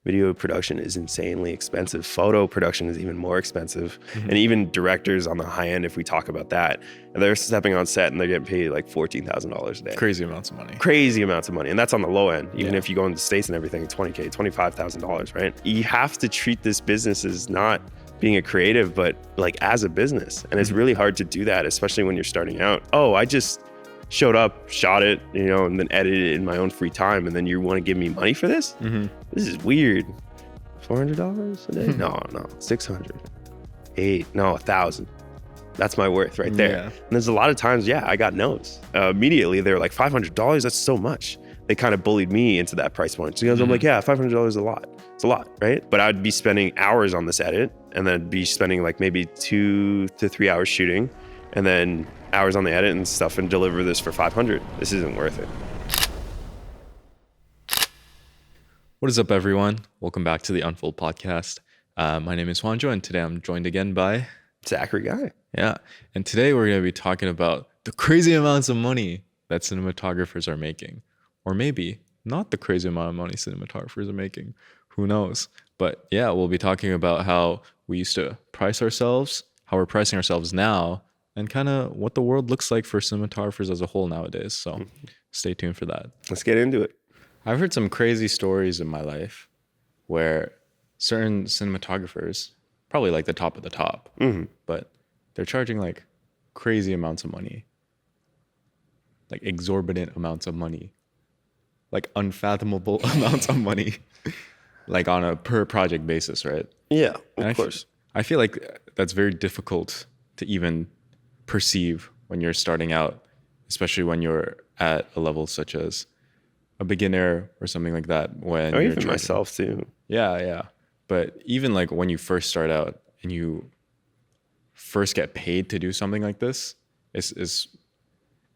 video production is insanely expensive. Photo production is even more expensive. And even directors on the high end, if we talk about that, they're stepping on set and they're getting paid like $14,000 a day. Crazy amounts of money. Crazy amounts of money. And that's on the low end. Even if you go into the States and everything, $20K, $25,000, right? You have to treat this business as not being a creative, but like as a business. And it's really hard to do that, especially when you're starting out. Oh, I just showed up, shot it, and then edited it in my own free time. And then you want to give me money for this? This is weird. $400 a day? No, 600. 8, no, 1,000. That's my worth right there. And there's a lot of times, I got no's. Immediately, they're like, $500? That's so much. They kind of bullied me into that price point. So I'm like, $500 is a lot. It's a lot, right? But I'd be spending hours on this edit and then be spending like maybe 2 to 3 hours shooting and then hours on the edit and stuff and deliver this for 500. This isn't worth it. What is up, everyone? Welcome back to the Unfold podcast. My name is Juanjo, and today I'm joined again by Zachary Guy. Yeah. And today we're going to be talking about the crazy amounts of money that cinematographers are making. Or maybe not the crazy amount of money cinematographers are making. Who knows? But yeah, we'll be talking about how we used to price ourselves, how we're pricing ourselves now, and kind of what the world looks like for cinematographers as a whole nowadays. So stay tuned for that. Let's get into it. I've heard some crazy stories in my life where certain cinematographers, probably like the top of the top, but they're charging like crazy amounts of money, like exorbitant amounts of money, like unfathomable amounts of money, like on a per project basis, right? Yeah, of course. I feel like that's very difficult to even perceive when you're starting out, especially when you're at a level such as a beginner or something like that. When or you're even myself too. Yeah. But even like when you first start out and you first get paid to do something like this, it's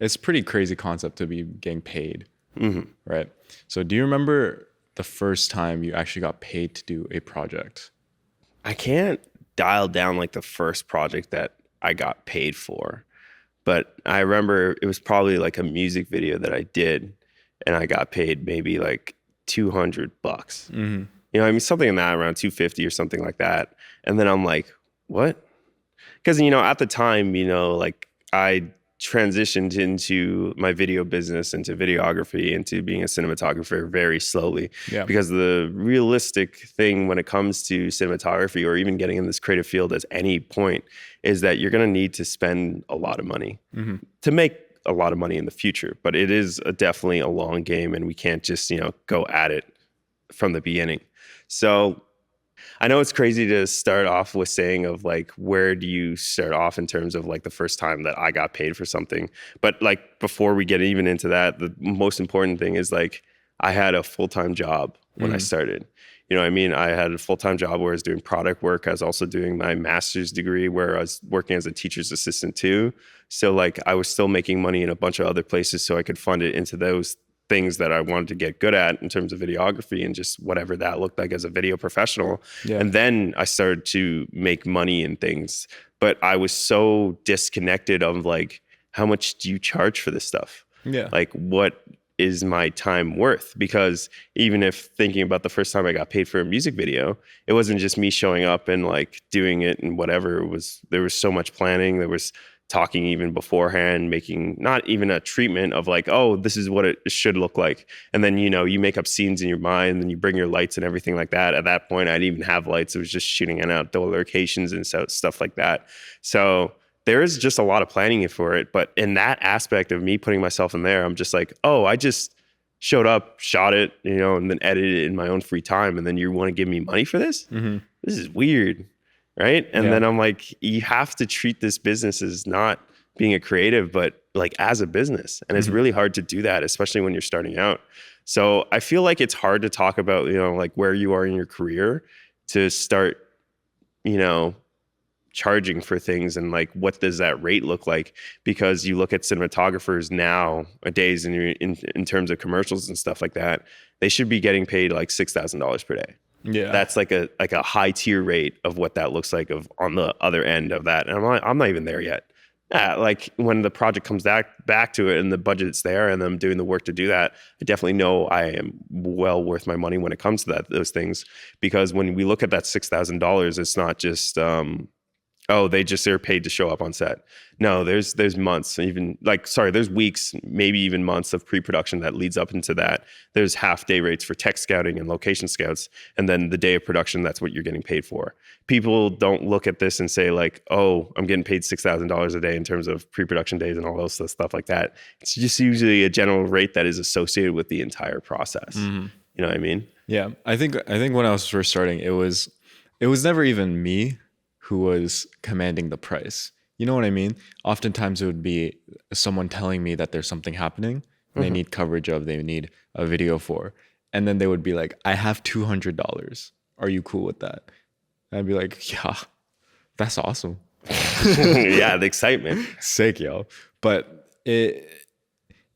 a pretty crazy concept to be getting paid, right? So do you remember the first time you actually got paid to do a project? I can't dial down like the first project that I got paid for, but I remember it was probably like a music video that I did and I got paid maybe like $200. Something in that around 250 or something like that. And then I'm like, what? Because, at the time, like I transitioned into my video business, into videography, into being a cinematographer very slowly. Yeah. Because the realistic thing when it comes to cinematography or even getting in this creative field at any point is that you're going to need to spend a lot of money to make a lot of money in the future. But it is definitely a long game and we can't just, go at it from the beginning. So I know it's crazy to start off with saying of like, where do you start off in terms of like the first time that I got paid for something? But like, before we get even into that, the most important thing is like, I had a full-time job when I started. I had a full-time job where I was doing product work. I was also doing my master's degree where I was working as a teacher's assistant too. So like, I was still making money in a bunch of other places so I could fund it into those things that I wanted to get good at in terms of videography and just whatever that looked like as a video professional. Yeah. And then I started to make money in things, but I was so disconnected of like, how much do you charge for this stuff? Yeah. Like, what is my time worth? Because even if thinking about the first time I got paid for a music video, it wasn't just me showing up and like doing it and whatever. There was so much planning. There was talking even beforehand, making not even a treatment of like, oh, this is what it should look like. And then, you make up scenes in your mind and you bring your lights and everything like that. At that point, I didn't even have lights. It was just shooting in outdoor locations and stuff like that. So there is just a lot of planning for it. But in that aspect of me putting myself in there, I'm just like, oh, I just showed up, shot it, and then edited it in my own free time. And then you want to give me money for this? This is weird. Right. And then I'm like, you have to treat this business as not being a creative, but like as a business. And it's really hard to do that, especially when you're starting out. So I feel like it's hard to talk about, like where you are in your career to start, charging for things and like, what does that rate look like? Because you look at cinematographers nowadays in terms of commercials and stuff like that, they should be getting paid like $6,000 per day. Yeah, that's like a high tier rate of what that looks like on the other end of that. And I'm not even there yet. Yeah, like when the project comes back to it and the budget's there and I'm doing the work to do that, I definitely know I am well worth my money when it comes to those things. Because when we look at that $6,000, it's not just oh, they're paid to show up on set. No, there's months, even there's weeks, maybe even months of pre-production that leads up into that. There's half day rates for tech scouting and location scouts. And then the day of production, that's what you're getting paid for. People don't look at this and say like, oh, I'm getting paid $6,000 a day in terms of pre-production days and all those stuff like that. It's just usually a general rate that is associated with the entire process. You know what I mean? Yeah. I think when I was first starting, it was never even me who was commanding the price. You know what I mean? Oftentimes it would be someone telling me that there's something happening and they need coverage of, they need a video for. And then they would be like, I have $200. Are you cool with that? And I'd be like, yeah, that's awesome. Yeah, the excitement. Sick, yo. But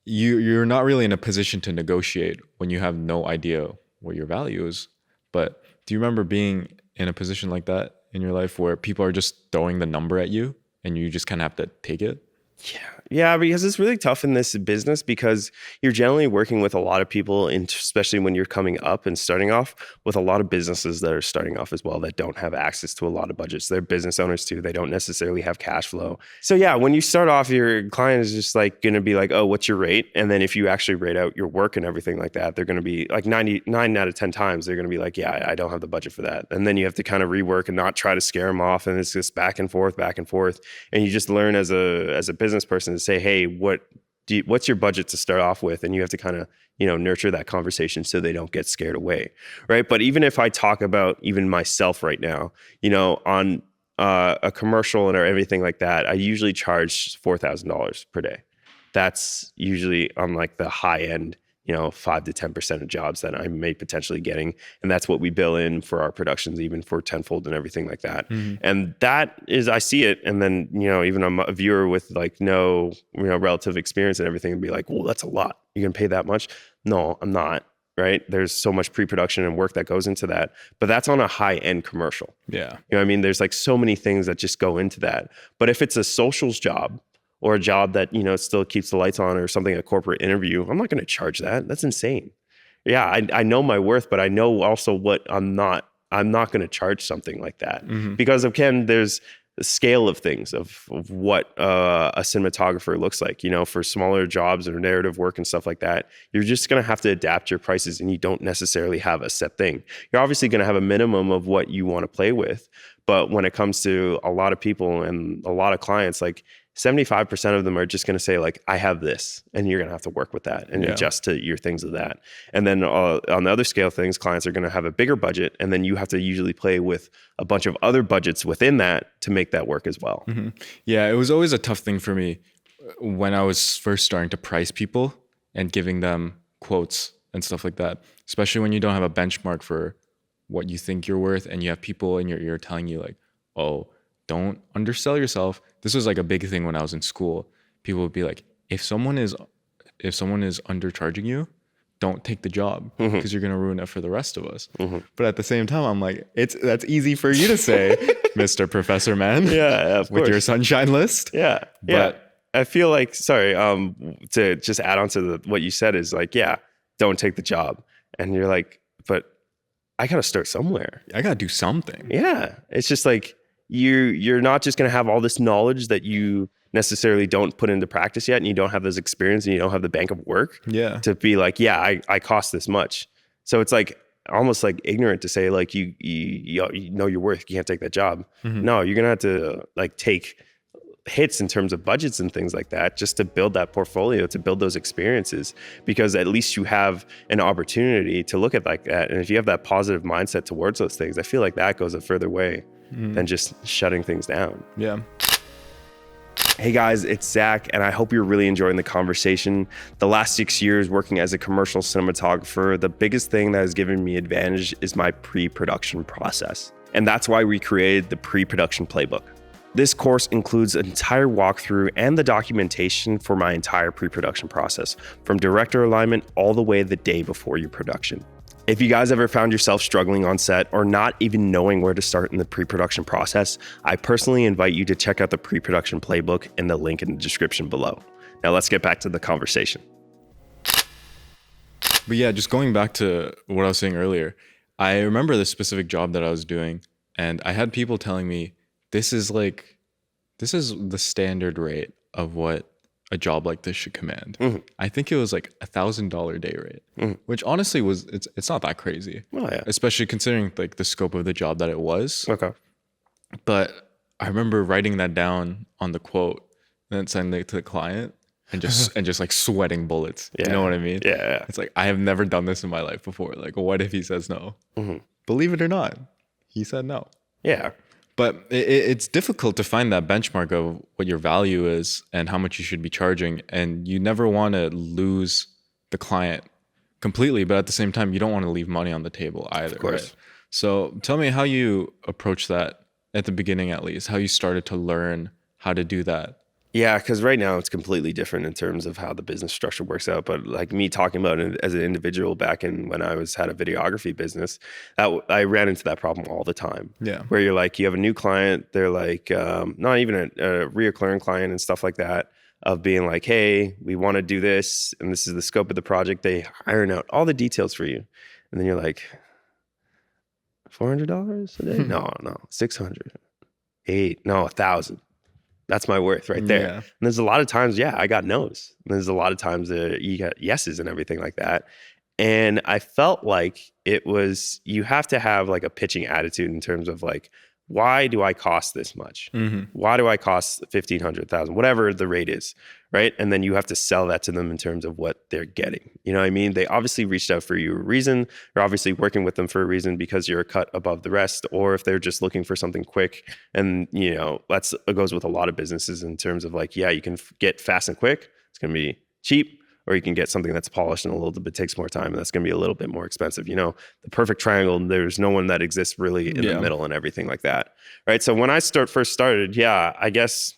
you're not really in a position to negotiate when you have no idea what your value is. But do you remember being in a position like that in your life where people are just throwing the number at you and you just kind of have to take it? Yeah, because it's really tough in this business because you're generally working with a lot of people, and especially when you're coming up and starting off with a lot of businesses that are starting off as well that don't have access to a lot of budgets. They're business owners too. They don't necessarily have cash flow. So yeah, when you start off, your client is just like going to be like, oh, what's your rate? And then if you actually rate out your work and everything like that, they're going to be like 99 out of 10 times, they're going to be like, yeah, I don't have the budget for that. And then you have to kind of rework and not try to scare them off. And it's just back and forth. And you just learn as a business person to say, hey, what's your budget to start off with? And you have to kind of, nurture that conversation so they don't get scared away, right? But even if I talk about even myself right now, on a commercial and everything like that, I usually charge $4,000 per day. That's usually on like the high end, 5 to 10% of jobs that I may potentially getting. And that's what we bill in for our productions, even for Tenfold and everything like that. And that is, I see it. And then, even a viewer with like no, relative experience and everything would be like, well, that's a lot. You're going to pay that much? No, I'm not. Right. There's so much pre-production and work that goes into that, but that's on a high end commercial. Yeah. You know what I mean? There's like so many things that just go into that. But if it's a socials job, or a job that, still keeps the lights on or something, a corporate interview, I'm not going to charge that. That's insane. Yeah, I know my worth, but I know also what I'm not going to charge something like that. Because again, there's the scale of things of what a cinematographer looks like, for smaller jobs or narrative work and stuff like that. You're just going to have to adapt your prices, and you don't necessarily have a set thing. You're obviously going to have a minimum of what you want to play with. But when it comes to a lot of people and a lot of clients, like 75% of them are just going to say like, I have this, and you're going to have to work with that and adjust to your things of that. And then on the other scale of things, clients are going to have a bigger budget, and then you have to usually play with a bunch of other budgets within that to make that work as well. Yeah, it was always a tough thing for me when I was first starting to price people and giving them quotes and stuff like that, especially when you don't have a benchmark for what you think you're worth, and you have people in your ear telling you like, oh, don't undersell yourself. This was like a big thing when I was in school. People would be like, if someone is undercharging you, don't take the job because you're going to ruin it for the rest of us. But at the same time, I'm like, that's easy for you to say, Mr. Professor Man. Yeah, of course. With your sunshine list. Yeah. But I feel like, to just add on to what you said is like, yeah, don't take the job. And you're like, but I got to start somewhere. I got to do something. Yeah. It's just like, you're not just going to have all this knowledge that you necessarily don't put into practice yet, and you don't have this experience, and you don't have the bank of work to be like, yeah, I cost this much. So it's like almost like ignorant to say like you know your worth, you can't take that job. No, you're gonna have to like take hits in terms of budgets and things like that just to build that portfolio, to build those experiences, because at least you have an opportunity to look at like that. And if you have that positive mindset towards those things, I feel like that goes a further way than just shutting things down. Yeah. Hey guys, it's Zach, and I hope you're really enjoying the conversation. The last 6 years working as a commercial cinematographer, the biggest thing that has given me advantage is my pre-production process. And that's why we created the pre-production playbook. This course includes an entire walkthrough and the documentation for my entire pre-production process, from director alignment all the way the day before your production. If you guys ever found yourself struggling on set or not even knowing where to start in the pre-production process, I personally invite you to check out the pre-production playbook in the link in the description below. Now let's get back to the conversation. But yeah, just going back to what I was saying earlier, I remember the specific job that I was doing, and I had people telling me this is the standard rate of what a job like this should command. I think it was like $1,000 day rate, which honestly it's not that crazy. Oh yeah. Especially considering like the scope of the job that it was. Okay. But I remember writing that down on the quote and then sending it to the client and just like sweating bullets. Yeah. You know what I mean? Yeah. It's like, I have never done this in my life before. Like, what if he says no? Believe it or not, he said no. Yeah. But it's difficult to find that benchmark of what your value is and how much you should be charging. And you never want to lose the client completely, but at the same time, you don't want to leave money on the table either. Of course. Right? So tell me how you approach that at the beginning, at least, how you started to learn how to do that. Yeah, because right now it's completely different in terms of how the business structure works out. But like me talking about it as an individual back in when I had a videography business, I ran into that problem all the time. Yeah. Where you're like, you have a new client, they're like, not even a reoccurring client and stuff like that, of being like, hey, we want to do this, and this is the scope of the project. They iron out all the details for you, and then you're like, $400 a day? No, 600, 8, no, 1,000. That's my worth right there. Yeah. And there's a lot of times, I got no's. And there's a lot of times you got yeses and everything like that. And I felt like you have to have like a pitching attitude in terms of like, why do I cost this much? Why do I cost 1,500, 1,000, whatever the rate is, right? And then you have to sell that to them in terms of what they're getting. You know what I mean? They obviously reached out for you a reason. You're obviously working with them for a reason because you're a cut above the rest, or if they're just looking for something quick. And, it goes with a lot of businesses in terms of like, yeah, you can get fast and quick. It's going to be cheap. Or you can get something that's polished and a little bit takes more time, and that's going to be a little bit more expensive. The perfect triangle, there's no one that exists really in the middle and everything like that, right? So when I first started, I guess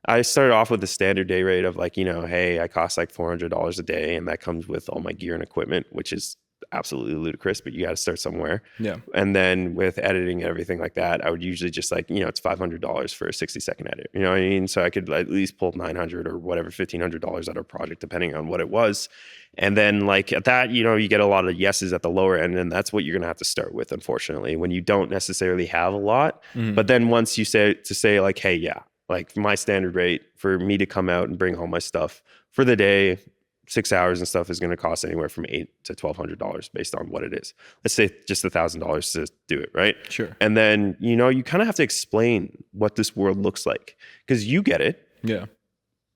I started off with the standard day rate of like, hey, I cost like $400 a day, and that comes with all my gear and equipment, which is absolutely ludicrous, but you got to start somewhere. Yeah. And then with editing and everything like that, I would usually just like, it's $500 for a 60-second edit. You know what I mean? So I could at least pull $900 or whatever, $1,500 out of a project, depending on what it was. And then like at that, you get a lot of yeses at the lower end, and that's what you're going to have to start with, unfortunately, when you don't necessarily have a lot. But then once you say like, hey, yeah, like my standard rate for me to come out and bring all my stuff for the day, 6 hours and stuff, is going to cost anywhere from $800 to $1,200 based on what it is. Let's say just $1,000 to do it, right? Sure. And then, you kind of have to explain what this world looks like, because you get it. Yeah.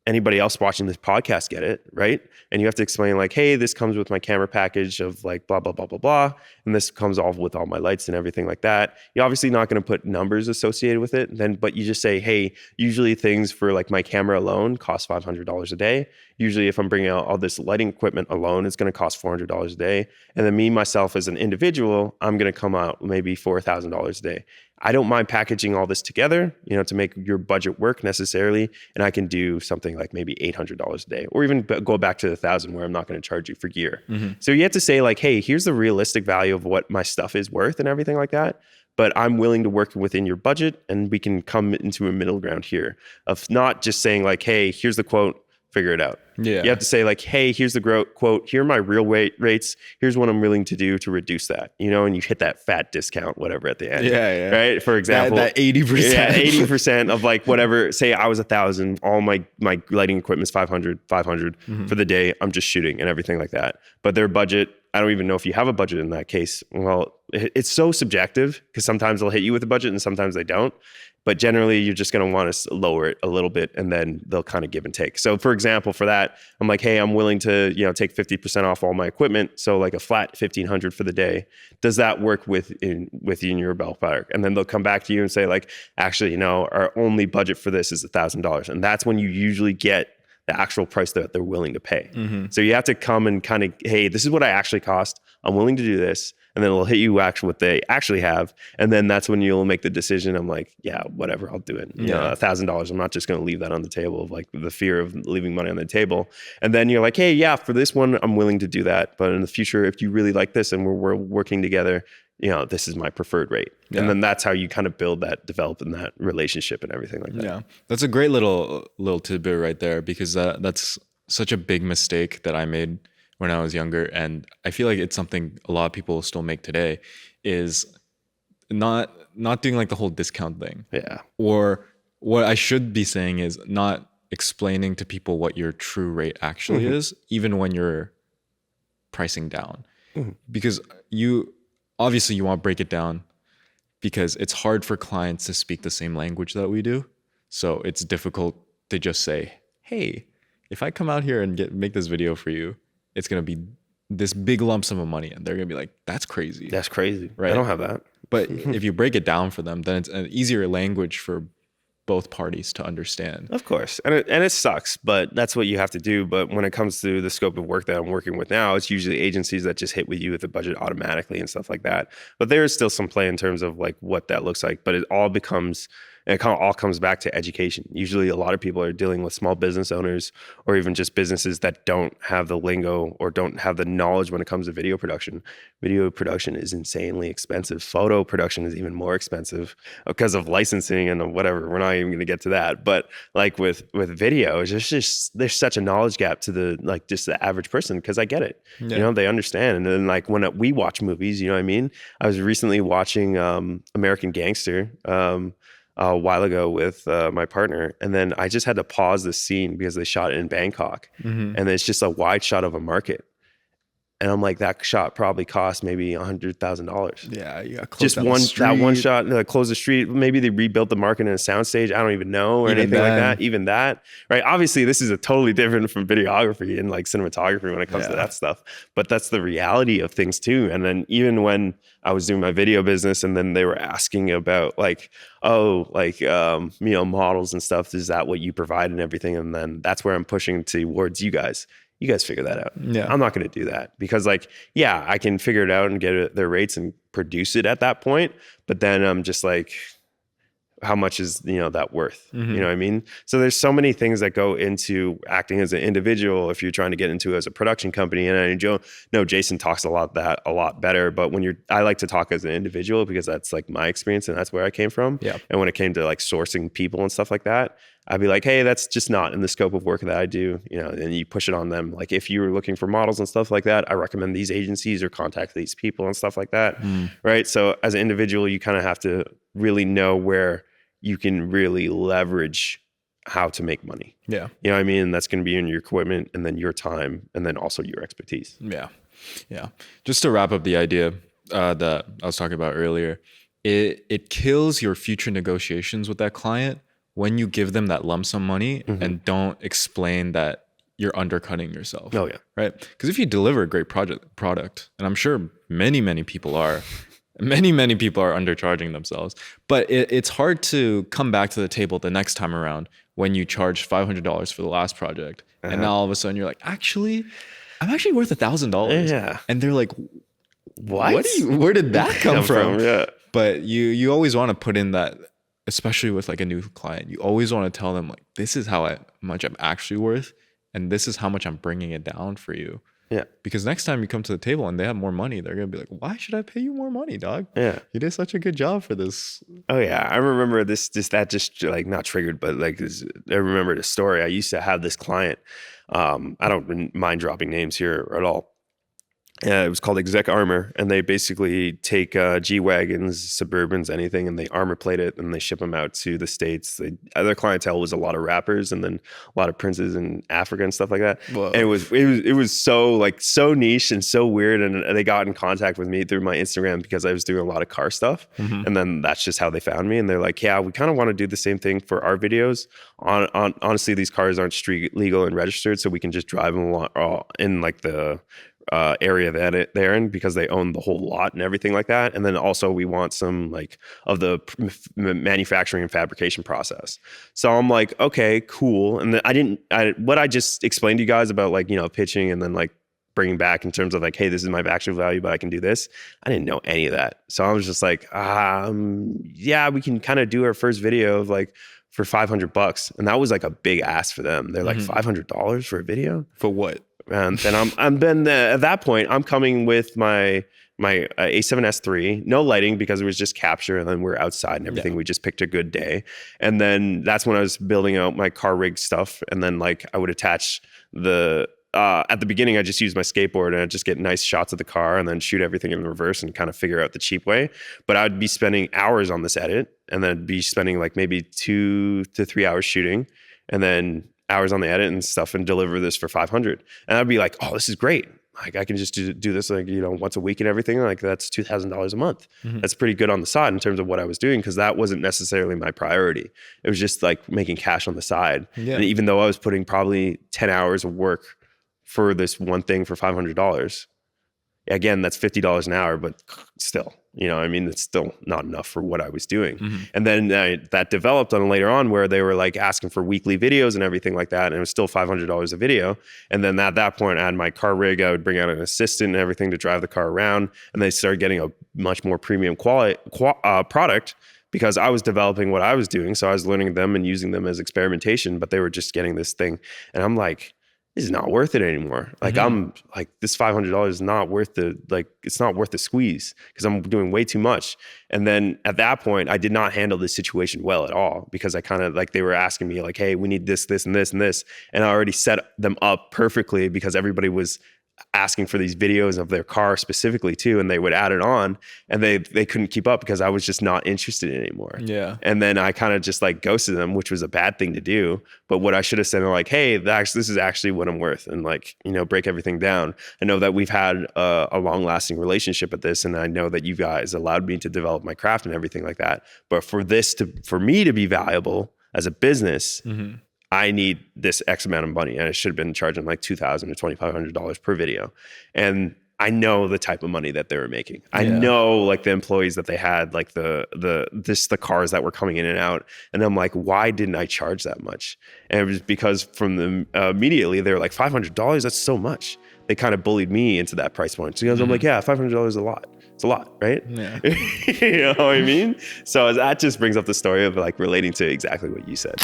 Anybody else watching this podcast get it, right? And you have to explain like, hey, this comes with my camera package of like blah, blah, blah, blah, blah. And this comes all with all my lights and everything like that. You're obviously not going to put numbers associated with it, but you just say, hey, usually things for like my camera alone cost $500 a day. Usually if I'm bringing out all this lighting equipment alone, it's going to cost $400 a day. And then me, myself as an individual, I'm going to come out maybe $4,000 a day. I don't mind packaging all this together, to make your budget work necessarily. And I can do something like maybe $800 a day, or even go back to 1,000 where I'm not going to charge you for gear. So you have to say like, hey, here's the realistic value of what my stuff is worth and everything like that. But I'm willing to work within your budget, and we can come into a middle ground here of not just saying like, hey, here's the quote, figure it out. Yeah. You have to say like, hey, here's the quote, here are my real rates, here's what I'm willing to do to reduce that, and you hit that fat discount, whatever at the end. Yeah. Right? For example, that 80%. Yeah, 80% of like whatever, say I was 1,000, all my lighting equipment is 500 for the day. I'm just shooting and everything like that. But their budget, I don't even know if you have a budget in that case. Well, it's so subjective, because sometimes they'll hit you with a budget and sometimes they don't. But generally, you're just going to want to lower it a little bit, and then they'll kind of give and take. So for example, for that, I'm like, hey, I'm willing to, take 50% off all my equipment. So like a flat $1,500 for the day. Does that work within your ballpark? And then they'll come back to you and say like, actually, our only budget for this is $1,000. And that's when you usually get the actual price that they're willing to pay. So you have to come and kind of, hey, this is what I actually cost. I'm willing to do this. and then it'll hit you actually what they actually have, and then that's when you'll make the decision. I'm like, yeah, whatever, I'll do it. You know, $1,000. I'm not just going to leave that on the table of like the fear of leaving money on the table. And then you're like, hey, yeah, for this one, I'm willing to do that. But in the future, if you really like this and we're working together, you know, this is my preferred rate. Yeah. And then that's how you kind of develop in that relationship and everything like that. Yeah. That's a great little tidbit right there, because that's such a big mistake that I made when I was younger. And I feel like it's something a lot of people still make today, is not doing like the whole discount thing. Yeah. Or what I should be saying is not explaining to people what your true rate actually is, even when you're pricing down. Because obviously you want to break it down, because it's hard for clients to speak the same language that we do. So it's difficult to just say, hey, if I come out here and make this video for you, it's going to be this big lump sum of money. And they're going to be like, that's crazy. That's crazy. Right? I don't have that. But if you break it down for them, then it's an easier language for both parties to understand. Of course. And it sucks, but that's what you have to do. But when it comes to the scope of work that I'm working with now, it's usually agencies that just hit with you with the budget automatically and stuff like that. But there is still some play in terms of like what that looks like. But it all comes back to education. Usually a lot of people are dealing with small business owners or even just businesses that don't have the lingo or don't have the knowledge when it comes to video production. Video production is insanely expensive. Photo production is even more expensive because of licensing and whatever. We're not even going to get to that. But like with video, there's such a knowledge gap to just the average person, because I get it. Yeah. You know, they understand. And then like when we watch movies, you know what I mean? I was recently watching American Gangster a while ago with my partner, and then I just had to pause the scene because they shot it in Bangkok, and it's just a wide shot of a market, and I'm like, that shot probably cost maybe $100,000. Yeah, you got just that one shot, close the street. Maybe they rebuilt the market in a soundstage. I don't even know, or anything like that. Even that, right? Obviously, this is a totally different from videography and like cinematography when it comes to that stuff. But that's the reality of things too. And then even when I was doing my video business, and then they were asking about like, models and stuff. Is that what you provide and everything? And then that's where I'm pushing towards you guys. You guys figure that out. Yeah. I'm not going to do that, because like, yeah, I can figure it out and get their rates and produce it at that point. But then I'm just like, how much is, that worth? You know what I mean? So there's so many things that go into acting as an individual if you're trying to get into it as a production company. And I know Jason talks a lot better, but I like to talk as an individual, because that's like my experience and that's where I came from. Yeah. And when it came to like sourcing people and stuff like that, I'd be like, hey, that's just not in the scope of work that I do, and you push it on them. Like if you were looking for models and stuff like that, I recommend these agencies or contact these people and stuff like that. Right. So as an individual, you kind of have to really know where you can really leverage how to make money. Yeah. You know what I mean? And that's going to be in your equipment, and then your time, and then also your expertise. Yeah. Yeah. Just to wrap up the idea that I was talking about earlier, it kills your future negotiations with that client when you give them that lump sum money and don't explain that you're undercutting yourself. Oh yeah. Right? Because if you deliver a great product, and I'm sure many people are, many people are undercharging themselves, but it's hard to come back to the table the next time around when you charge $500 for the last project. And now all of a sudden you're like, I'm actually worth $1,000. Yeah. And they're like, what? Where did that come from? Yeah. But you always want to put in that, especially with like a new client, you always want to tell them like, this is how much I'm actually worth, and this is how much I'm bringing it down for you. Yeah. Because next time you come to the table and they have more money, they're going to be like, why should I pay you more money, dog? Yeah. You did such a good job for this. Oh yeah. I remember that just like not triggered, but like I remember the story. I used to have this client. I don't mind dropping names here at all. It was called Exec Armor, and they basically take G-Wagons, Suburbans, anything, and they armor plate it, and they ship them out to the States. Their clientele was a lot of rappers, and then a lot of princes in Africa and stuff like that. Whoa. And it was so niche and so weird, and they got in contact with me through my Instagram because I was doing a lot of car stuff, and then that's just how they found me. And they're like, yeah, we kind of want to do the same thing for our videos. Honestly, these cars aren't street legal and registered, so we can just drive them in like the area that they're in, because they own the whole lot and everything like that. And then also we want some like of the manufacturing and fabrication process. So I'm like, okay, cool. And then what I just explained to you guys about like, pitching and then like bringing back in terms of like, hey, this is my actual value, but I can do this. I didn't know any of that. So I was just like, yeah, we can kind of do our first video of like for $500. And that was like a big ask for them. They're like, $500 for a video? For what? And then at that point, I'm coming with my A7S III, no lighting because it was just capture, and then we're outside and everything. Yeah. We just picked a good day, and then that's when I was building out my car rig stuff. And then like I would attach the at the beginning, I just used my skateboard and I'd just get nice shots of the car and then shoot everything in reverse and kind of figure out the cheap way. But I'd be spending hours on this edit, and then I'd be spending like maybe 2 to 3 hours shooting, and then hours on the edit and stuff, and deliver this for 500. And I'd be like, oh, this is great. Like I can just do this like, you know, once a week and everything. Like that's $2,000 a month. That's pretty good on the side in terms of what I was doing, because that wasn't necessarily my priority. It was just like making cash on the side. Yeah. And even though I was putting probably 10 hours of work for this one thing for $500, again, that's $50 an hour, but still, you know, I mean, it's still not enough for what I was doing. And then that developed on later on where they were like asking for weekly videos and everything like that. And it was still $500 a video. And then at that point, I had my car rig. I would bring out an assistant and everything to drive the car around. And they started getting a much more premium quality product, because I was developing what I was doing. So I was learning them and using them as experimentation, but they were just getting this thing. And I'm like, this is not worth it anymore. Like I'm like, this $500 is not worth it's not worth the squeeze, because I'm doing way too much. And then at that point, I did not handle this situation well at all, because I kind of like, they were asking me like, hey, we need this, this, and this, and this. And I already set them up perfectly, because everybody was asking for these videos of their car specifically too, and they would add it on, and they couldn't keep up because I was just not interested anymore. Yeah. And then I kind of just like ghosted them, which was a bad thing to do. But what I should have said, like, hey, this is actually what I'm worth, and like, you know, break everything down. I know that we've had a long lasting relationship at this, and I know that you guys allowed me to develop my craft and everything like that. But for me to be valuable as a business, I need this X amount of money, and I should have been charging like $2,000 to $2,500 per video. And I know the type of money that they were making. I know like the employees that they had, like the cars that were coming in and out. And I'm like, why didn't I charge that much? And it was because from them immediately they were like, $500, that's so much. They kind of bullied me into that price point. So I'm like, yeah, $500 is a lot. It's a lot, right? Yeah. You know what I mean? So that just brings up the story of like relating to exactly what you said.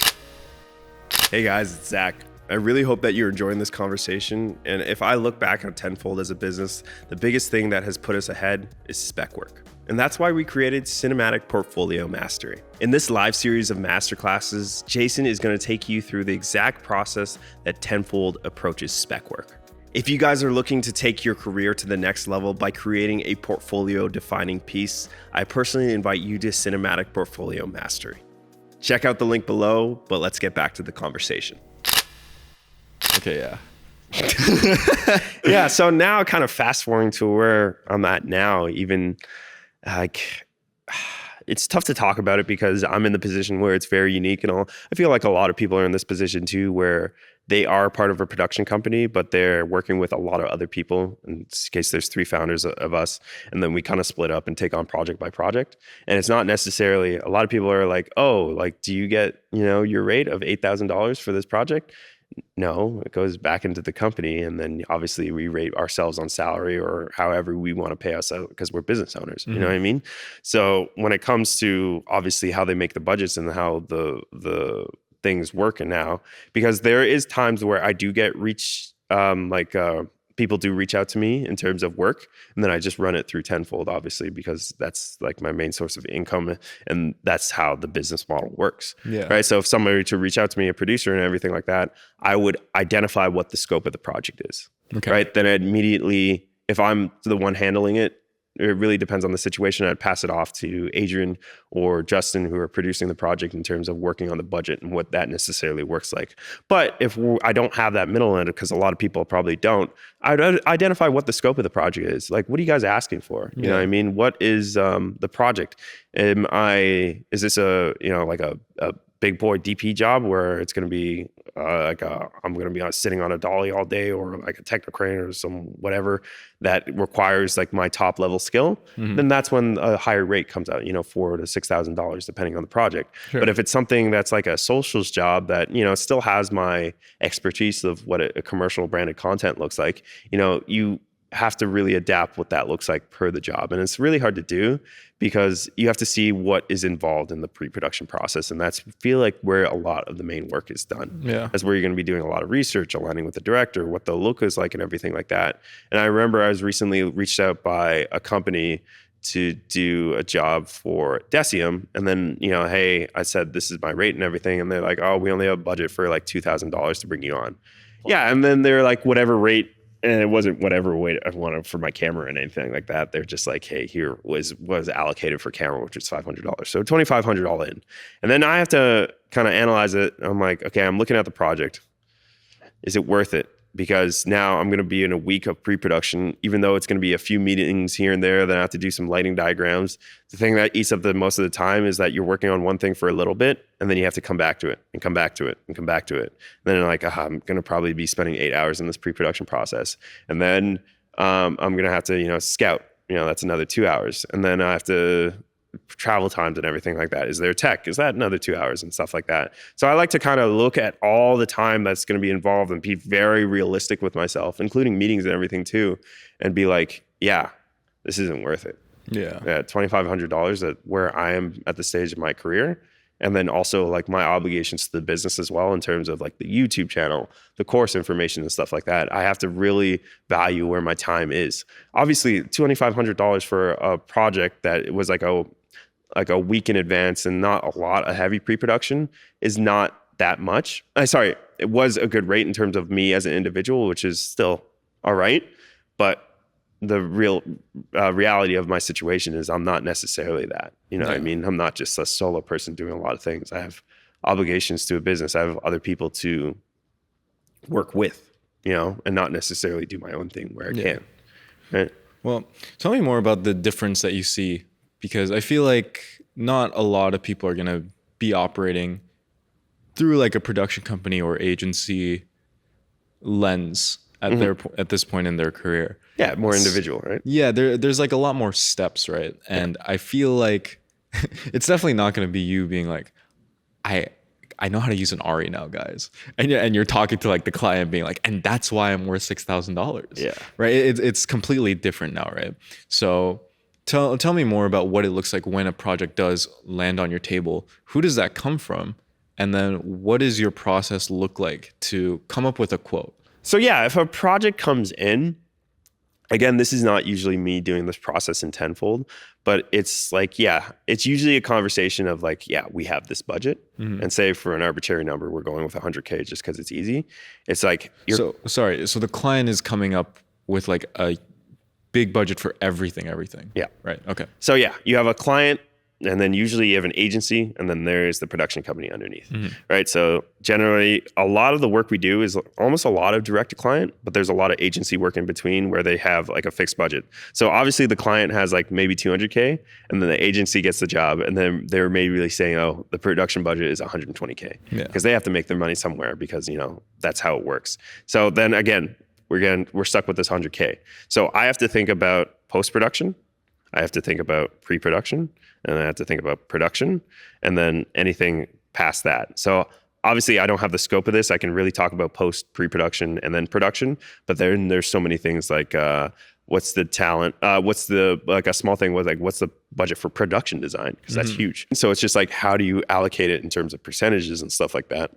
Hey guys, it's Zach. I really hope that you're enjoying this conversation. And if I look back on Tenfold as a business, the biggest thing that has put us ahead is spec work. And that's why we created Cinematic Portfolio Mastery. In this live series of masterclasses, Jason is going to take you through the exact process that Tenfold approaches spec work. If you guys are looking to take your career to the next level by creating a portfolio defining piece, I personally invite you to Cinematic Portfolio Mastery. Check out the link below, but let's get back to the conversation. Okay, yeah. Yeah, so now kind of fast forwarding to where I'm at now, even like it's tough to talk about it because I'm in the position where it's very unique and all. I feel like a lot of people are in this position too, where they are part of a production company, but they're working with a lot of other people. In this case, there's 3 founders of us, and then we kind of split up and take on project by project. And it's not necessarily, a lot of people are like, oh, like, do you get, you know, your rate of $8,000 for this project? No, it goes back into the company. And then obviously we rate ourselves on salary or however we want to pay us out because we're business owners. You know what I mean? So when it comes to obviously how they make the budgets and how the things working now, because there is times where I do get people do reach out to me in terms of work, and then I just run it through Tenfold, obviously, because that's like my main source of income, and that's how the business model works. Yeah. Right. So if somebody were to reach out to me, a producer and everything like that, I would identify what the scope of the project is. Okay. Right. Then I'd immediately, if I'm the one handling it, it really depends on the situation. I'd pass it off to Adrian or Justin, who are producing the project, in terms of working on the budget and what that necessarily works like. But if I don't have that middle end, because a lot of people probably don't, I'd identify what the scope of the project is. Like, what are you guys asking for? You know what I mean? What is the project? Is this a big boy DP job where it's going to be I'm going to be sitting on a dolly all day, or like a technocrane or some whatever that requires like my top level skill, then that's when a higher rate comes out, $4,000 to $6,000 depending on the project. Sure. But if it's something that's like a socials job that still has my expertise of what a commercial branded content looks like, you have to really adapt what that looks like per the job. And it's really hard to do because you have to see what is involved in the pre-production process. And that's feel like where a lot of the main work is done. Yeah. That's where you're going to be doing a lot of research, aligning with the director, what the look is like and everything like that. And I remember I was recently reached out by a company to do a job for Decium. And then, hey, I said, this is my rate and everything. And they're like, oh, we only have a budget for like $2,000 to bring you on. Yeah. And then they're like, whatever rate. And it wasn't whatever weight I wanted for my camera and anything like that. They're just like, hey, here was allocated for camera, which was $500. So $2,500 all in. And then I have to kind of analyze it. I'm like, okay, I'm looking at the project. Is it worth it? Because now I'm going to be in a week of pre-production, even though it's going to be a few meetings here and there. Then I have to do some lighting diagrams. The thing that eats up the most of the time is that you're working on one thing for a little bit, and then you have to come back to it and come back to it and come back to it. And then you're like, I'm going to probably be spending 8 hours in this pre-production process. And then I'm going to have to, scout. That's another 2 hours. And then I have to travel times and everything like that. Is there tech? Is that another 2 hours and stuff like that? So I like to kind of look at all the time that's going to be involved and be very realistic with myself, including meetings and everything too, and be like, yeah, this isn't worth it. Yeah. $2,500 at where I am at the stage of my career. And then also like my obligations to the business as well in terms of like the YouTube channel, the course information and stuff like that. I have to really value where my time is. Obviously, $2,500 for a project that it was like a week in advance and not a lot of heavy pre-production is not that much. It was a good rate in terms of me as an individual, which is still all right. But the real reality of my situation is I'm not necessarily that. What I mean? I'm not just a solo person doing a lot of things. I have obligations to a business. I have other people to work with, and not necessarily do my own thing where I can. Right? Well, tell me more about the difference that you see, because I feel like not a lot of people are going to be operating through like a production company or agency lens at this point in their career. Yeah, more individual, right? Yeah, there's like a lot more steps, right? And I feel like it's definitely not going to be you being like, I know how to use an RE now, guys. And you're talking to like the client being like, and that's why I'm worth $6,000. Yeah. Right? It's completely different now, right? So tell me more about what it looks like when a project does land on your table. Who does that come from? And then what does your process look like to come up with a quote? So yeah, if a project comes in, again, this is not usually me doing this process in tenfold, but it's like, it's usually a conversation of like, we have this budget, and say for an arbitrary number, we're going with 100K just because it's easy. It's like, so the client is coming up with like a big budget for everything. Yeah. Right. Okay. So you have a client, and then usually you have an agency, and then there's the production company underneath, right? So generally, a lot of the work we do is almost a lot of direct to client, but there's a lot of agency work in between where they have like a fixed budget. So obviously the client has like maybe 200K, and then the agency gets the job, and then they're maybe saying, oh, the production budget is 120K, because they have to make their money somewhere, because that's how it works. So then again, we're stuck with this 100K. So I have to think about post-production, I have to think about pre-production, and I have to think about production, and then anything past that. So obviously I don't have the scope of this. I can really talk about post, pre-production, and then production, but then there's so many things like what's the talent, what's the, like a small thing was like, what's the budget for production design? Because that's huge. So it's just like, how do you allocate it in terms of percentages and stuff like that?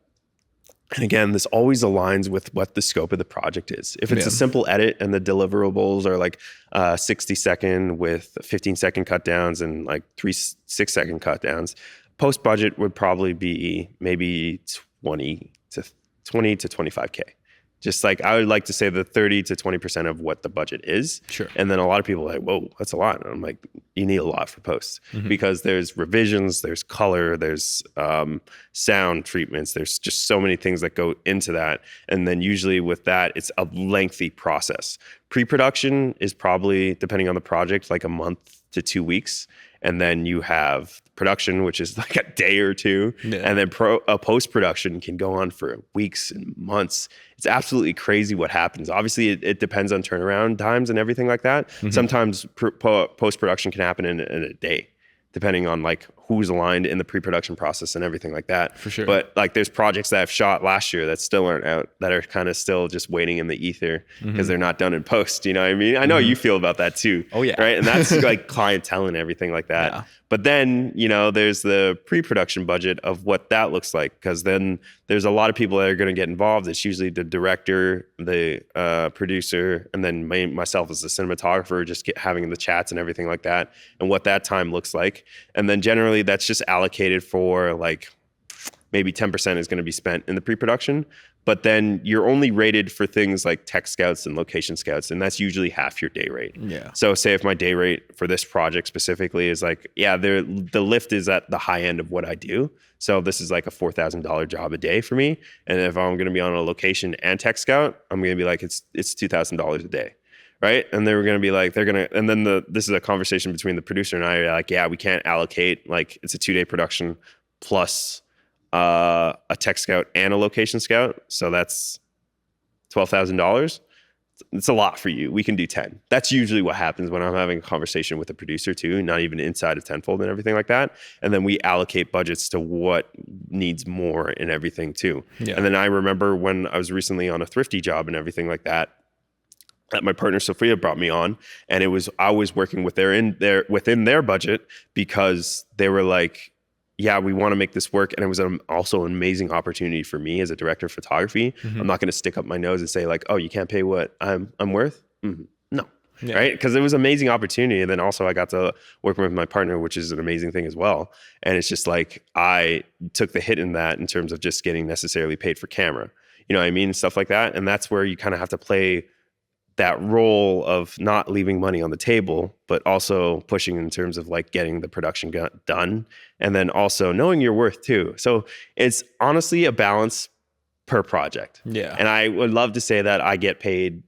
And again, this always aligns with what the scope of the project is. If it's a simple edit and the deliverables are like 60-second with 15-second cut downs and like 3 6-second cut downs, post budget would probably be maybe 20 to 25K. Just like I would like to say the 30 to 20% of what the budget is. Sure. And then a lot of people are like, whoa, that's a lot. And I'm like, you need a lot for post because there's revisions, there's color, there's sound treatments. There's just so many things that go into that. And then usually with that, it's a lengthy process. Pre-production is probably, depending on the project, like a month to 2 weeks. and then you have production, which is like a day or two, Yeah. and then post production can go on for weeks and months. It's absolutely crazy what happens. Obviously, it depends on turnaround times and everything like that. Sometimes post production can happen in a day, depending on like who's aligned in the pre-production process and everything like that. For sure. But like there's projects that I've shot last year that still aren't out, that are kind of still just waiting in the ether because they're not done in post. You know what I mean? I know you feel about that too. Oh, yeah. Right. And that's like clientele and everything like that. Yeah. But then, you know, there's the pre-production budget of what that looks like, because then there's a lot of people that are going to get involved. It's usually the director, the producer, and then myself as the cinematographer, just having the chats and everything like that, and what that time looks like. And then generally that's just allocated for like maybe 10% is going to be spent in the pre-production. But then you're only rated for things like tech scouts and location scouts, and that's usually half your day rate. Yeah. So say if my day rate for this project specifically is like, yeah, the lift is at the high end of what I do. So this is like a $4,000 job a day for me. And if I'm going to be on a location and tech scout, I'm going to be like, it's $2,000 a day. Right. And they were going to be like, and then this is a conversation between the producer and I, like, yeah, we can't allocate, like, it's a 2-day production plus a tech scout and a location scout. So that's $12,000. It's a lot for you. We can do 10. That's usually what happens when I'm having a conversation with a producer too, not even inside of Tenfold and everything like that. And then we allocate budgets to what needs more and everything too. Yeah. And then I remember when I was recently on a thrifty job and everything like that my partner Sophia brought me on, and I was working within their budget, because they were like, yeah, we want to make this work. And it was also an amazing opportunity for me as a director of photography. I'm not going to stick up my nose and say like, oh, you can't pay what I'm worth. No. Yeah. Right. Because it was an amazing opportunity. And then also I got to work with my partner, which is an amazing thing as well. And it's just like, I took the hit in that in terms of just getting necessarily paid for camera, you know what I mean? Stuff like that. And that's where you kind of have to play that role of not leaving money on the table, but also pushing in terms of like getting the production done, and then also knowing your worth too. So it's honestly a balance per project. Yeah. And I would love to say that I get paid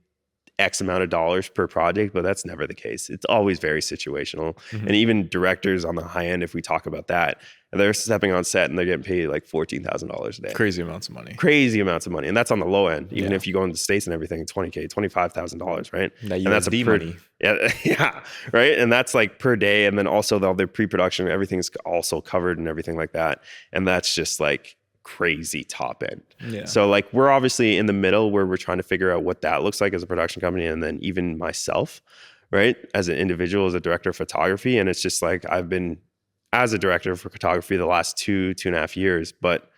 X amount of dollars per project, but that's never the case. It's always very situational. And even directors on the high end, if we talk about that, they're stepping on set and they're getting paid like $14,000 a day. Crazy amounts of money. Crazy amounts of money. And that's on the low end. Even if you go into the States and everything, $20K, $25,000, right? That and that's money. Yeah, right? And that's like per day. And then also all their pre-production, everything's also covered and everything like that. And that's just like crazy top end. Yeah. So like we're obviously in the middle where we're trying to figure out what that looks like as a production company, and then even myself, right, as an individual, as a director of photography. And it's just like I've been as a director for photography the last 2.5 years, but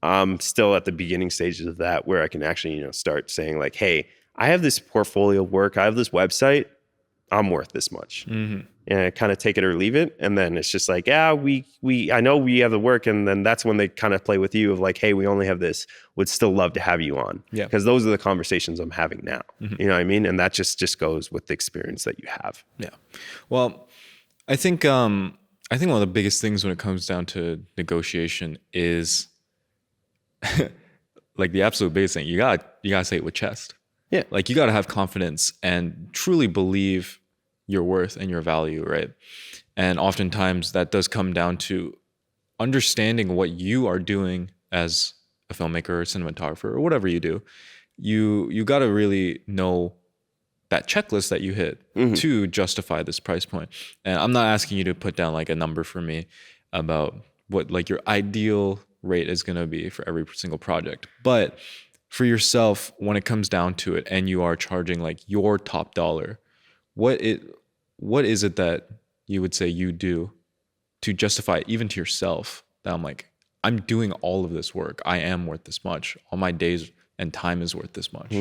I'm still at the beginning stages of that, where I can actually, you know, start saying like, hey, I have this portfolio of work, I have this website, I'm worth this much. And kind of take it or leave it. And then it's just like, yeah, I know we have the work. And then that's when they kind of play with you of like, hey, we only have this, would still love to have you on. Yeah. Because those are the conversations I'm having now. You know what I mean? And that just goes with the experience that you have. Yeah. Well, I think one of the biggest things when it comes down to negotiation is like the absolute biggest thing. You gotta say it with chest. Yeah. Like you gotta have confidence and truly believe your worth and your value, right? And oftentimes that does come down to understanding what you are doing as a filmmaker or cinematographer or whatever you do. You got to really know that checklist that you hit to justify this price point. And I'm not asking you to put down like a number for me about what like your ideal rate is going to be for every single project. But for yourself, when it comes down to it and you are charging like your top dollar, what is it that you would say you do to justify it, even to yourself, that I'm doing all of this work, I am worth this much, all my days and time is worth this much?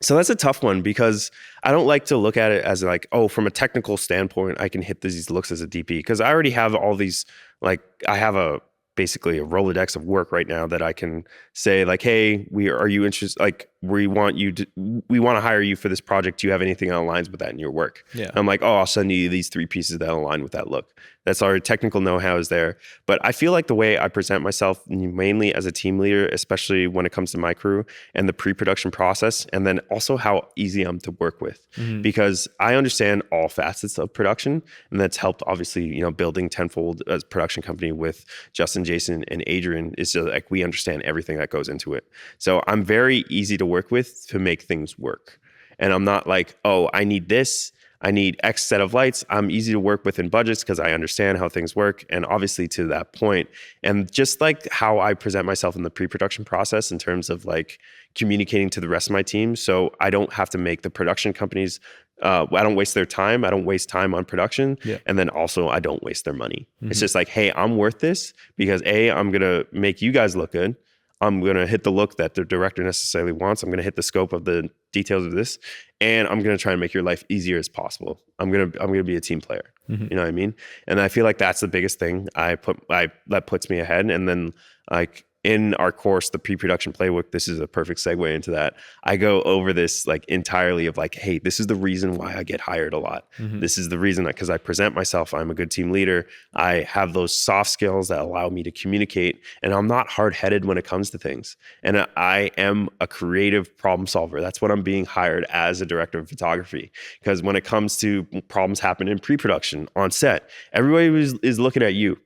So that's a tough one, because I don't like to look at it as like, oh, from a technical standpoint, I can hit these looks as a DP, because I already have all these, like I have basically a Rolodex of work right now that I can say like, hey, are you interested? Like we want to hire you for this project. Do you have anything that aligns with that in your work? Yeah. And I'm like, oh, I'll send you these 3 pieces that align with that look. That's our technical know-how is there. But I feel like the way I present myself mainly as a team leader, especially when it comes to my crew and the pre-production process, and then also how easy I'm to work with, because I understand all facets of production, and that's helped obviously, building Tenfold as a production company with Justin, Jason, and Adrian is just like we understand everything that goes into it. So I'm very easy to work with to make things work. And I'm not like, oh, I need this. I need X set of lights. I'm easy to work with in budgets because I understand how things work. And obviously to that point, and just like how I present myself in the pre-production process in terms of like communicating to the rest of my team. So I don't have to make the production companies, I don't waste their time. I don't waste time on production. Yeah. And then also I don't waste their money. It's just like, hey, I'm worth this because A, I'm going to make you guys look good. I'm going to hit the look that the director necessarily wants. I'm going to hit the scope of the details of this, and I'm going to try and make your life easier as possible. I'm going to be a team player. You know what I mean? And I feel like that's the biggest thing that puts me ahead. And then like in our course, the pre-production playbook, this is a perfect segue into that. I go over this like entirely of like, hey, this is the reason why I get hired a lot. This is the reason that because I present myself, I'm a good team leader. I have those soft skills that allow me to communicate, and I'm not hard-headed when it comes to things. And I am a creative problem solver. That's what I'm being hired as a director of photography. Because when it comes to problems happening in pre-production on set, everybody is looking at you.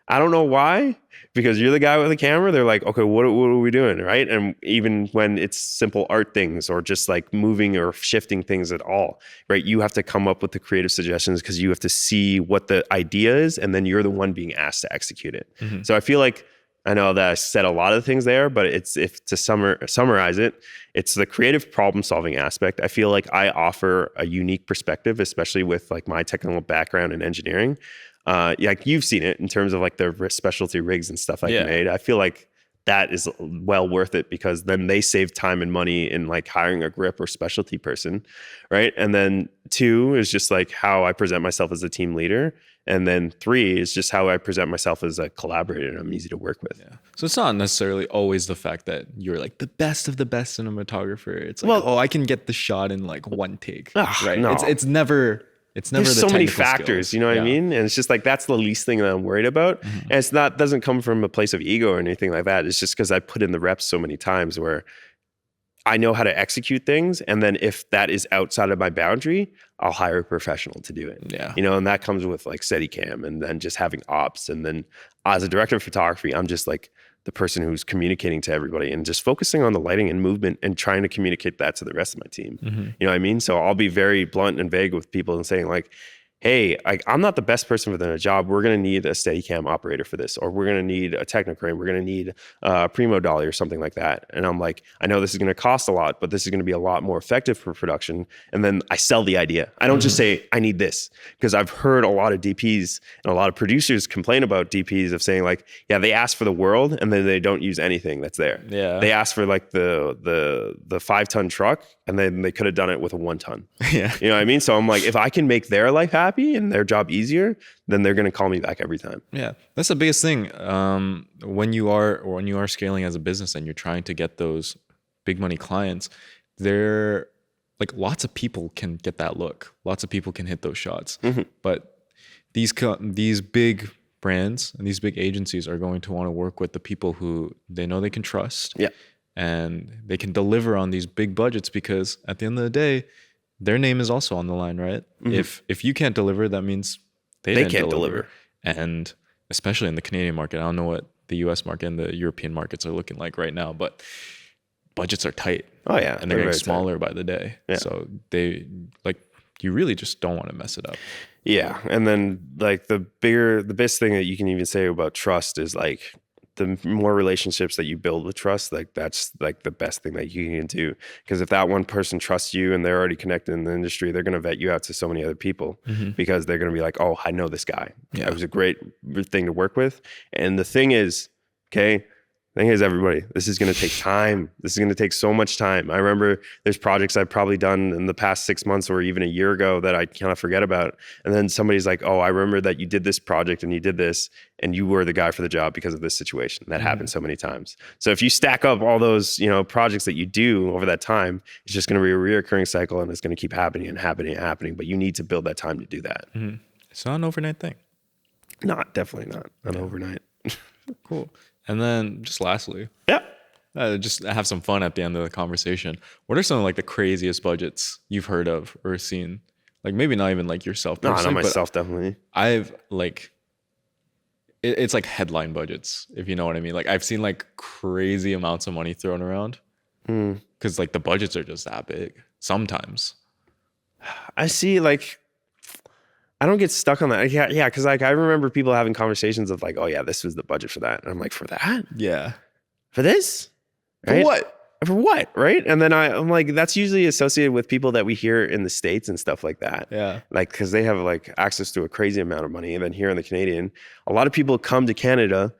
I don't know why, because you're the guy with the camera. They're like, okay, what are we doing, right? And even when it's simple art things or just like moving or shifting things at all, right? You have to come up with the creative suggestions because you have to see what the idea is, and then you're the one being asked to execute it. So I feel like, I know that I said a lot of things there, but if to summarize it, it's the creative problem solving aspect. I feel like I offer a unique perspective, especially with like my technical background in engineering. Like you've seen it in terms of like the specialty rigs and stuff I've made. I feel like that is well worth it because then they save time and money in like hiring a grip or specialty person, right? And then 2 is just like how I present myself as a team leader. And then 3 is just how I present myself as a collaborator, and I'm easy to work with. Yeah. So it's not necessarily always the fact that you're like the best of the best cinematographer. It's like, oh, I can get the shot in like one take, right? No. It's never There's the so many technical factors, skills. you know what I mean? And it's just like, that's the least thing that I'm worried about. And it's not, doesn't come from a place of ego or anything like that. It's just because I put in the reps so many times where I know how to execute things. And then if that is outside of my boundary, I'll hire a professional to do it. Yeah. And that comes with like Steadicam and then just having ops. And then as a director of photography, I'm just like the person who's communicating to everybody and just focusing on the lighting and movement and trying to communicate that to the rest of my team. You know what I mean? So I'll be very blunt and vague with people and saying like, hey, I'm not the best person for the job. We're going to need a Steadicam operator for this, or we're going to need a Technocrane. We're going to need a Primo Dolly or something like that. And I'm like, I know this is going to cost a lot, but this is going to be a lot more effective for production. And then I sell the idea. I don't just say, I need this, because I've heard a lot of DPs and a lot of producers complain about DPs of saying like, yeah, they ask for the world and then they don't use anything that's there. Yeah. They ask for like the 5-ton truck, and then they could have done it with a 1-ton. Yeah. You know what I mean? So I'm like, if I can make their life happy and their job easier, then they're going to call me back every time. Yeah. That's the biggest thing. When you are scaling as a business and you're trying to get those big money clients, there like lots of people can get that look. Lots of people can hit those shots. But these big brands and these big agencies are going to want to work with the people who they know they can trust. Yeah. And they can deliver on these big budgets, because at the end of the day, their name is also on the line, right? If you can't deliver, that means they can't deliver. And especially in the Canadian market, I don't know what the US market and the European markets are looking like right now, but budgets are tight. Oh yeah. And they're getting smaller by the day. Yeah. So you really just don't want to mess it up. Yeah. And then like the best thing that you can even say about trust is like, the more relationships that you build with trust, like that's like the best thing that you can do. Because if that one person trusts you and they're already connected in the industry, they're going to vet you out to so many other people, because they're going to be like, oh, I know this guy. Yeah. It was a great thing to work with. And the thing is, okay, thing is, everybody, this is going to take time. This is going to take so much time. I remember there's projects I've probably done in the past 6 months or even a year ago that I kind of forget about. And then somebody's like, oh, I remember that you did this project and you did this and you were the guy for the job because of this situation. That happened so many times. So if you stack up all those, projects that you do over that time, it's just going to be a reoccurring cycle and it's going to keep happening and happening and happening. But you need to build that time to do that. It's not an overnight thing. Definitely not an overnight. Cool. And then just lastly, just have some fun at the end of the conversation. What are some of like the craziest budgets you've heard of or seen? Like maybe not even like yourself No, personally, not myself, definitely. I've like, it's like headline budgets, if you know what I mean. Like I've seen like crazy amounts of money thrown around because like the budgets are just that big sometimes. I see, like, I don't get stuck on that. Yeah, because like I remember people having conversations of like, oh yeah, this was the budget for that. And I'm like, for that? Yeah. For this? Right? For what? For what? Right? And then I'm like, that's usually associated with people that we hear in the States and stuff like that. Yeah. Like, because they have like access to a crazy amount of money. And then here in the Canadian, a lot of people come to Canada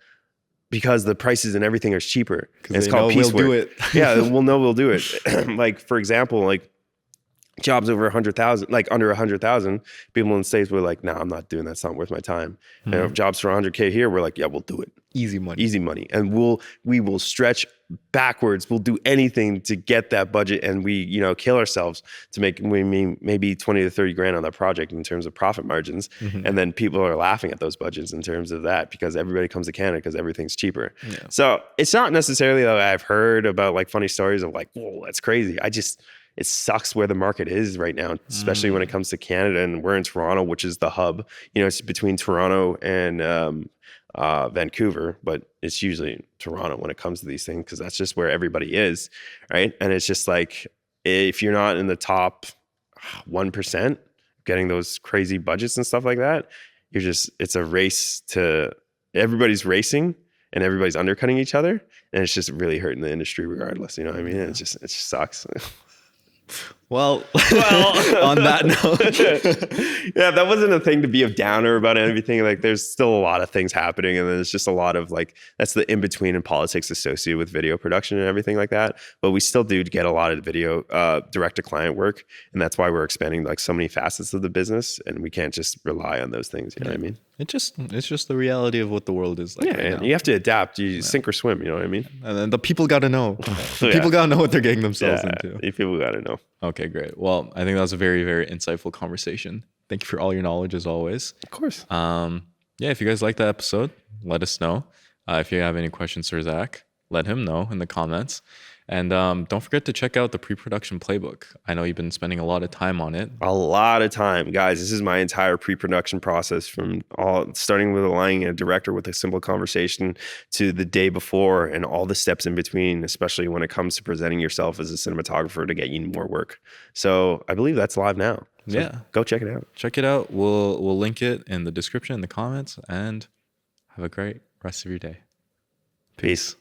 because the prices and everything are cheaper. And it's called piecework. We'll do it. Yeah, we'll do it. Like, for example, like, jobs over 100,000, like under 100,000, people in the States were like, "No, I'm not doing that. It's not worth my time." And jobs for 100K here, we're like, "Yeah, we'll do it. Easy money. And we will stretch backwards. We'll do anything to get that budget, and we, kill ourselves to make maybe 20 to 30 grand on that project in terms of profit margins." And then people are laughing at those budgets in terms of that because everybody comes to Canada because everything's cheaper. Yeah. So it's not necessarily that I've heard about like funny stories of like, "Whoa, that's crazy." It sucks where the market is right now, especially when it comes to Canada. And we're in Toronto, which is the hub. It's between Toronto and Vancouver, but it's usually Toronto when it comes to these things because that's just where everybody is, right? And it's just like, if you're not in the top 1% getting those crazy budgets and stuff like that, it's a race everybody's racing and everybody's undercutting each other. And it's just really hurting the industry regardless. You know what I mean? It just sucks. Well, on that note, yeah, that wasn't a thing to be a downer about anything. Like, there's still a lot of things happening, and then there's just a lot of like, that's the in between and politics associated with video production and everything like that. But we still do get a lot of video direct to client work, and that's why we're expanding like so many facets of the business, and we can't just rely on those things. You know what I mean? It's just the reality of what the world is like. Yeah, and you have to adapt. You sink or swim. You know what I mean? And then the people got to know. People got to know what they're getting themselves into. People got to know. Okay, great. Well, I think that was a very, very insightful conversation. Thank you for all your knowledge as always. Of course. If you guys like that episode, let us know. If you have any questions for Zach, let him know in the comments. And don't forget to check out the pre-production playbook. I know you've been spending a lot of time on it. A lot of time. Guys, this is my entire pre-production process from starting with aligning a director with a simple conversation to the day before and all the steps in between, especially when it comes to presenting yourself as a cinematographer to get you more work. So I believe that's live now. So go check it out. Check it out. We'll link it in the description, in the comments, and have a great rest of your day. Peace.